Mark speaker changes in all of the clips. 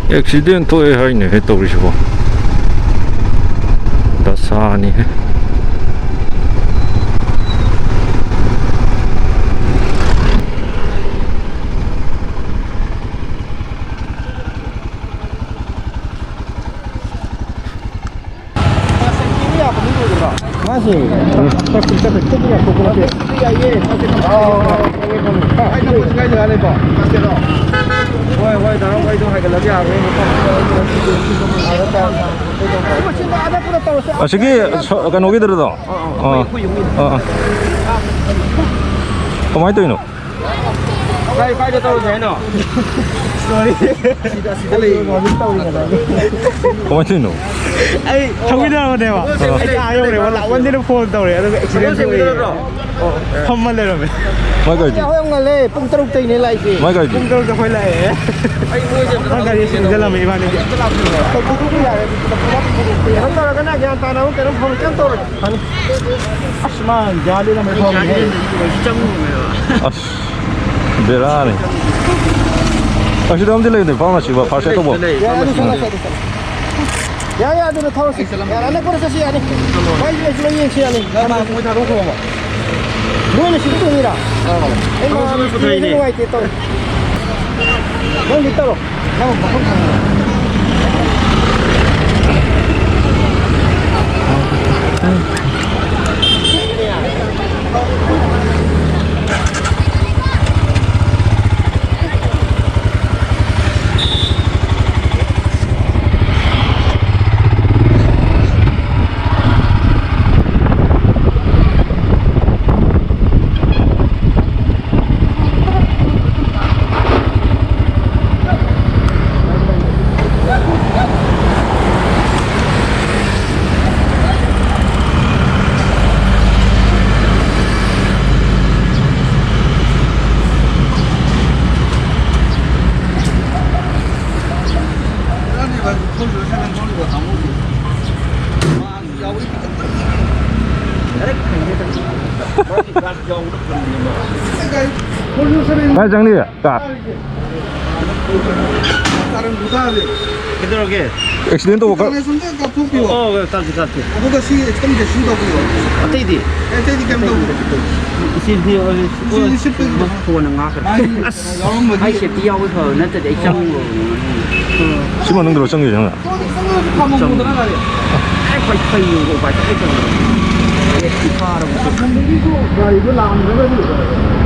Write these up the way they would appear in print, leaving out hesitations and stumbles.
Speaker 1: 액시덴트 하이네 떠오르시고 다사니
Speaker 2: masih kita punya populasi iya iya ai nó cũng cái giờ này bỏ quay đó quay cho hai cái lớp nhà
Speaker 1: 아 저기 약간 오게 들어다 많이 떠있노
Speaker 2: quay cho tôi thế nào sorry
Speaker 1: 많이 떠있노
Speaker 2: ấy không biết đâu mà đều à ai không đều mà lão vẫn đi phone tàu này nó accident không mà lên rồi
Speaker 1: 많이 가야지
Speaker 2: không ngờ lên pung trâu tây này lại gì
Speaker 1: 많이 가야지
Speaker 2: pung trâu phải lại anh mua cho nó cái gì sẽ làm gì bạn này tôi cũng là nó tao cái này cái nó cái nó không chắc tôi asma jadi là mấy không
Speaker 1: 아씨 베라네 아씨 다음 들레네 방아씨 봐 파세 또 뭐.
Speaker 2: ya dulu tahu sih ya anak kurang sih ani baik juga yang sih ani sama mau taruh ke mana mana sih itu mira emang foto ini itu mau ditaruh mau bakal
Speaker 1: 빨리 정리 자
Speaker 2: 다른 무사하지 그대로게
Speaker 1: 액시덴트 오가
Speaker 2: Bukan sih, kan dia sudah buat. Apa ini? Ini kan tahu. Sini orang ngakar. Hai siapa yang tahu? Nanti dia cang.
Speaker 1: 심어 능들어 정리잖아
Speaker 2: Quayอยู่ไปจะไม่ถึงที่ฟ้าเราitu làm nữa đấy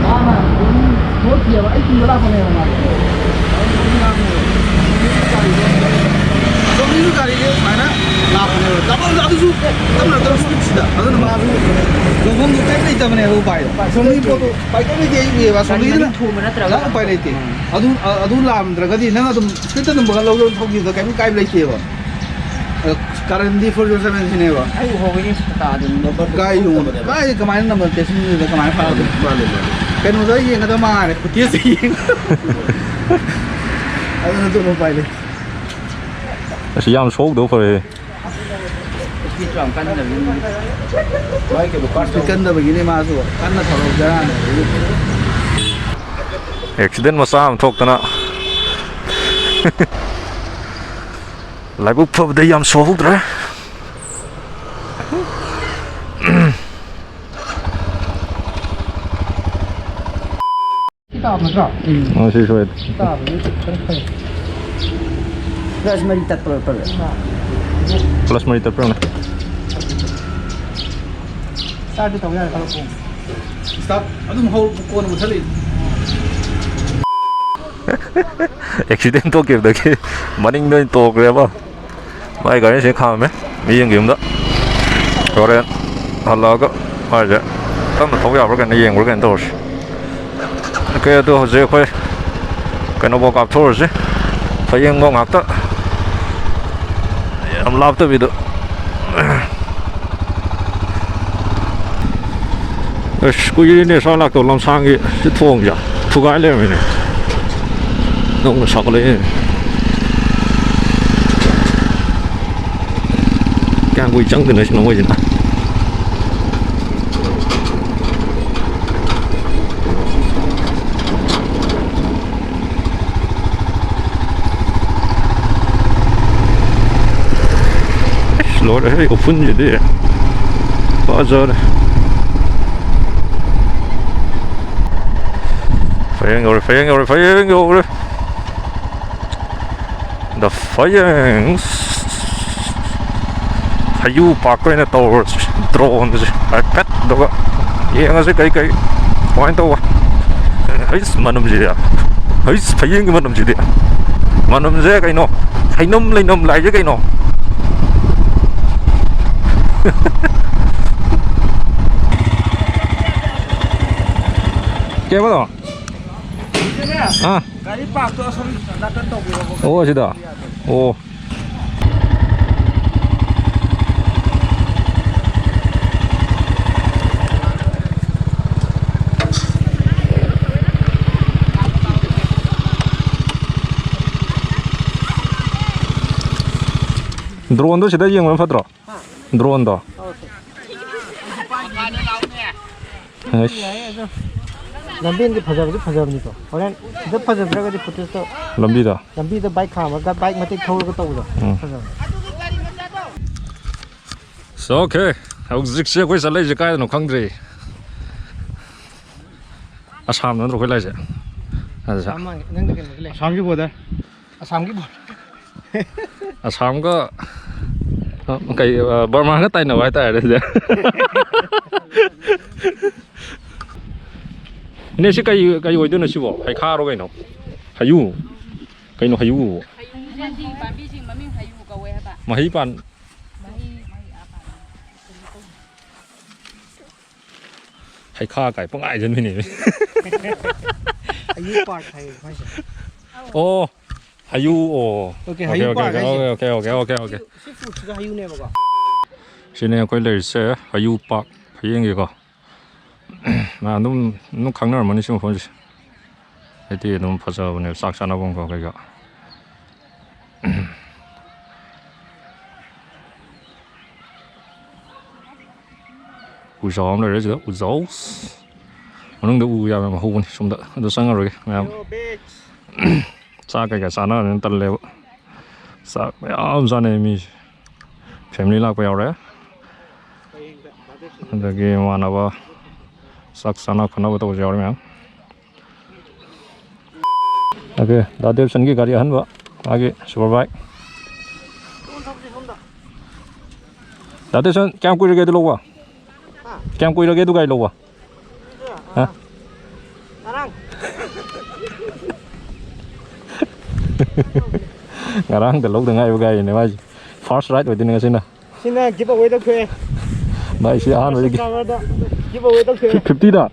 Speaker 2: mà nó thiệt ấy thì nó làm cái này mà cái cái này phải đó làm này double double su double double su 진짜 ಅದನ್ನ ಮಾಡು ಒಂದು ಕೈ ತವನೆ ರೂಪಾಯಿ ಸೊನ್ನಿ ಪೋದು ಪೈಕನೆ ಕೇಯಿ ವಾ ಸೊನ್ನಿ ನಾ ರೂಪಾಯಿ ಐತಿ ಅದು ಲಾಮ್ದ್ರಗದಿ ನಂಗ ಅದು ಸ್ಕಿಟ್ ನಂಬ ಲೌ ಥೋಗಿದ ಕೈ ಕೈ ಲೈತೇವ Currently for your 17 ever. I hope we need to start in the guy you guy come on number station the come on file. Can you say another man put you seeing? I don't know mobile.
Speaker 1: 다시 양 속도 그래
Speaker 2: Cần begini masuk. Karena kalau jalan.
Speaker 1: 액시덴트 뭐 싸움 톡더나 라이브 펍데 얌 소후드라
Speaker 2: Kitab nak?
Speaker 1: sih soalnya
Speaker 2: Kitab ni kan. Gas mari tak perlu.
Speaker 1: plus menit terpenuh
Speaker 2: Start itu ya kalau pun. Start. Aduh mau buku nak cari.
Speaker 1: 액시덴트 오케이 마닝는 또 그래 봐 많이 가는 시간 가면 미행 기음다 그래 하려고 맞아ตั้ง头要不跟那烟我跟都是cái tôi sẽ phải cái nó bao cặp thôi chứ phải yên ngon ngạc đó làm lạp tới bị được cái gì này sao là tôi làm sang cái thuồng vậy thu gái lên này nó cũng sọc lên càng quỳ trắng từ nơi nó quỳ gì nữa låret är uppfunnit det. Bazar. Fäng. The fäng. Hayu pakkoine tawr drone iPad doga. Yengase kai point to. Hais manum jiya. Hais fäng manum jiya. Manum je kai no. Hainom lainom lai je kai no. Kaya ba to? Ah.
Speaker 2: Gaari park to asam nakan to ko.
Speaker 1: Oh, sida. Oh. Drone to sida yeng man fatro. Drone to.
Speaker 3: lambiin phajabni to horen da phajabra ga photos to lambi da bike khama ga bike mate thol ga to phajab
Speaker 1: So okay, hꯧzik se koi salai je kai no khangdri. Assam no koi lai je. Acha.
Speaker 3: ama nang da ken le
Speaker 2: Assam ki border.
Speaker 1: Assam ga kai Burma ga tai no bai tai de. Ini sih kayu itu nasi bo, kayu karo kayu no, kayu no kayu. Mahipan. Kayu kah kayu pengai je ni.
Speaker 3: ayu park hai
Speaker 1: Oh, kayu oh.
Speaker 3: Okay, kayu park.
Speaker 1: Okay.
Speaker 3: si food ga ayu ne ba
Speaker 1: Sini aku lihat saya kayu park, kayu yang gitu. Nah, nung 강렬 많이 좀 보지. 애들이 너무 파서 오늘 싹 사나 본 거 그거. 우정 rồi đấy 우정. 오늘 도 우야 mà hôn xong đó, nó sang rồi kìa. Sa cái sana nên tận leo. Sa am sa này mi family lag vào rồi. Cái mà nó vào Saksana khana ba to jaw mein okay Dadev san ki gari han ba आगे super bike Dadev san kyam koi rage lo wa kyam koi rage du gai lo wa ha ngarang de lo de ngai gai ne ba first ride wa din ngai
Speaker 3: sina give away da khe
Speaker 1: bai si an wa
Speaker 3: give away da khe
Speaker 1: 50 da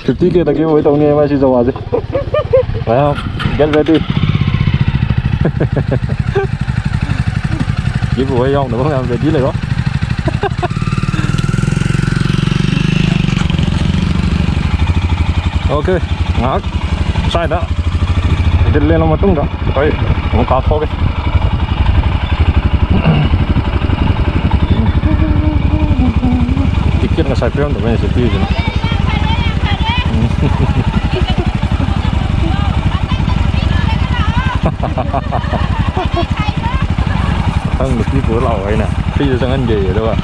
Speaker 1: 50 ke da give away tong ne ba si jawa je well get ready give away không được không ready rồi đó ok ngắt sai đó đi lên nó mà tung đó coi không có thôi tiket nggak saya film tuh banyak sepi aja thân được cái cửa lầu vậy nè phi sang anh gì vậy đâu à